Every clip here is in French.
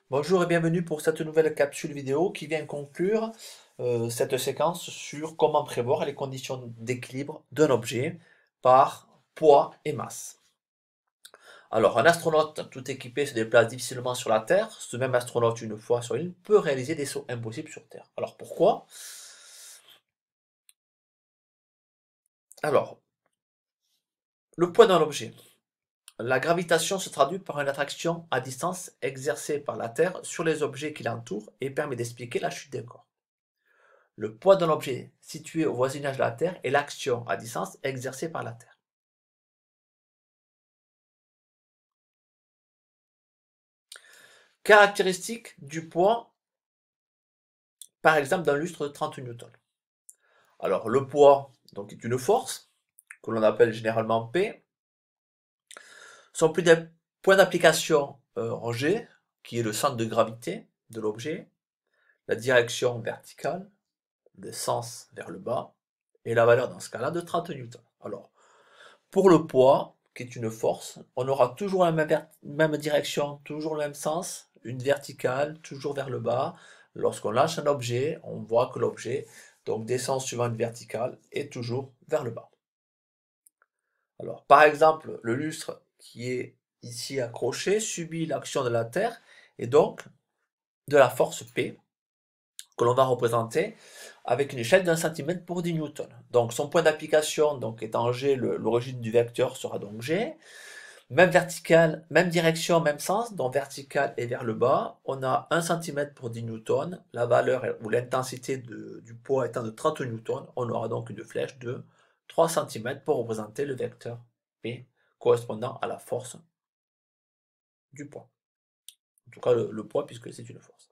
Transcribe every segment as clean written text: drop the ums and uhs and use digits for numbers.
Bonjour et bienvenue pour cette nouvelle capsule vidéo qui vient conclure cette séquence sur comment prévoir les conditions d'équilibre d'un objet par poids et masse. Alors, un astronaute tout équipé se déplace difficilement sur la Terre. Ce même astronaute, une fois sur l'île, peut réaliser des sauts impossibles sur Terre. Alors, pourquoi? Alors, le poids d'un objet. La gravitation se traduit par une attraction à distance exercée par la Terre sur les objets qui l'entourent et permet d'expliquer la chute d'un corps. Le poids d'un objet situé au voisinage de la Terre est l'action à distance exercée par la Terre. Caractéristique du poids, par exemple, d'un lustre de 30 newtons. Alors, le poids donc, est une force, que l'on appelle généralement P. Son point d'application en G, qui est le centre de gravité de l'objet, la direction verticale, le sens vers le bas, et la valeur dans ce cas-là de 30 newtons. Alors, pour le poids, qui est une force, on aura toujours la même direction, toujours le même sens, une verticale, toujours vers le bas. Lorsqu'on lâche un objet, on voit que l'objet donc descend suivant une verticale et toujours vers le bas. Alors, par exemple, le lustre qui est ici accroché subit l'action de la Terre et donc de la force P que l'on va représenter avec une échelle d'1 cm pour 10 newtons. Donc son point d'application donc étant G, l'origine du vecteur sera donc G. Même verticale, même direction, même sens, donc vertical et vers le bas. On a 1 cm pour 10 newtons. La valeur ou l'intensité du poids étant de 30 newtons, on aura donc une flèche de 3 cm pour représenter le vecteur P correspondant à la force du poids. En tout cas, le poids puisque c'est une force.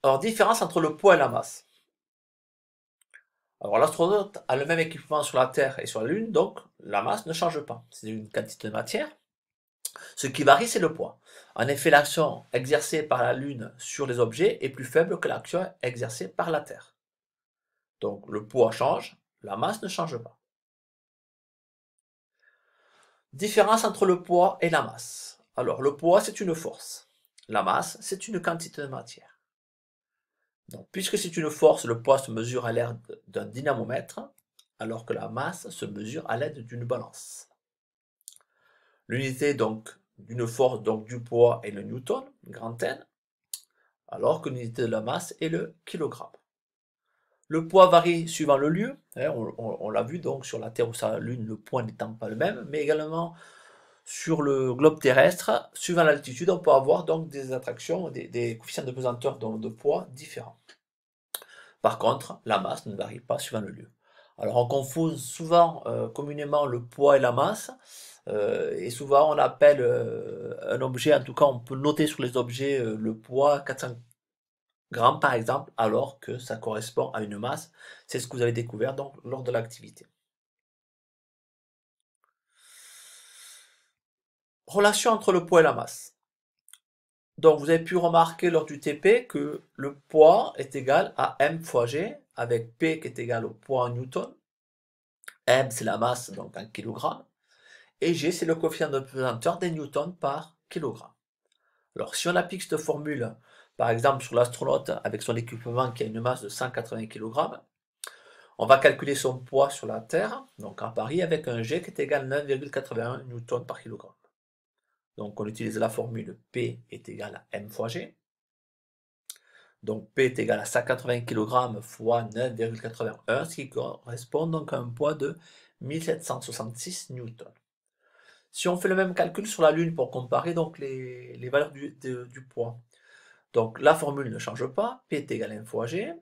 Alors, différence entre le poids et la masse. Alors, l'astronaute a le même équipement sur la Terre et sur la Lune, donc la masse ne change pas. C'est une quantité de matière. Ce qui varie, c'est le poids. En effet, l'action exercée par la Lune sur les objets est plus faible que l'action exercée par la Terre. Donc le poids change, la masse ne change pas. Différence entre le poids et la masse. Alors le poids, c'est une force. La masse, c'est une quantité de matière. Donc, puisque c'est une force, le poids se mesure à l'aide d'un dynamomètre, alors que la masse se mesure à l'aide d'une balance. L'unité donc d'une force, donc du poids, est le newton, grand N, alors que l'unité de la masse est le kilogramme. Le poids varie suivant le lieu, hein, on l'a vu donc sur la Terre ou sur la Lune, le poids n'étant pas le même, mais également sur le globe terrestre, suivant l'altitude, on peut avoir donc des attractions, des coefficients de pesanteur, donc de poids différents. Par contre, la masse ne varie pas suivant le lieu. Alors on confond souvent communément le poids et la masse, et souvent on appelle un objet, en tout cas on peut noter sur les objets le poids 400 grammes par exemple, alors que ça correspond à une masse. C'est ce que vous avez découvert donc lors de l'activité. Relation entre le poids et la masse. Donc vous avez pu remarquer lors du TP que le poids est égal à m fois g, avec P qui est égal au poids en newton, m c'est la masse donc en kilogrammes, et g c'est le coefficient de pesanteur des newtons par kilogramme. Alors si on applique cette formule, par exemple sur l'astronaute avec son équipement qui a une masse de 180 kg, on va calculer son poids sur la Terre, donc à Paris, avec un G qui est égal à 9,81 newtons par kilogramme. Donc on utilise la formule P est égal à m fois G. Donc P est égal à 180 kg fois 9,81, ce qui correspond donc à un poids de 1766 newtons. Si on fait le même calcul sur la Lune pour comparer donc les valeurs du poids, donc la formule ne change pas, P est égal à m fois G,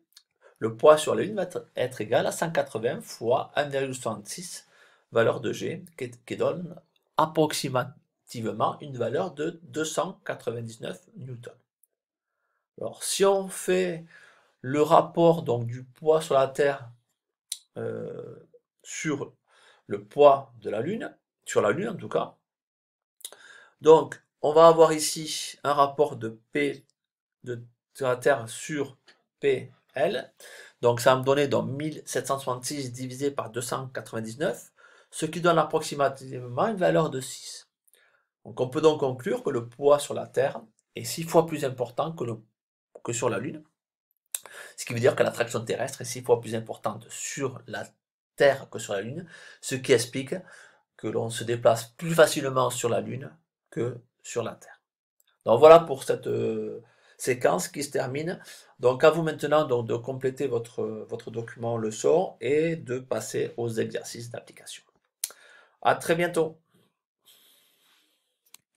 le poids sur la Lune va être égal à 180 fois 1,66 valeur de G, qui donne approximativement une valeur de 299 newtons. Alors si on fait le rapport donc du poids sur la Terre sur le poids de la Lune, sur la Lune en tout cas, donc on va avoir ici un rapport de P de la Terre sur PL. Donc ça va me donner donc 1766 divisé par 299, ce qui donne approximativement une valeur de 6. Donc on peut donc conclure que le poids sur la Terre est 6 fois plus important que sur la Lune, ce qui veut dire que l'attraction terrestre est 6 fois plus importante sur la Terre que sur la Lune, ce qui explique que l'on se déplace plus facilement sur la Lune que sur la Terre. Donc voilà pour cette séquence qui se termine. Donc à vous maintenant donc, de compléter votre document leçon et de passer aux exercices d'application. À très bientôt.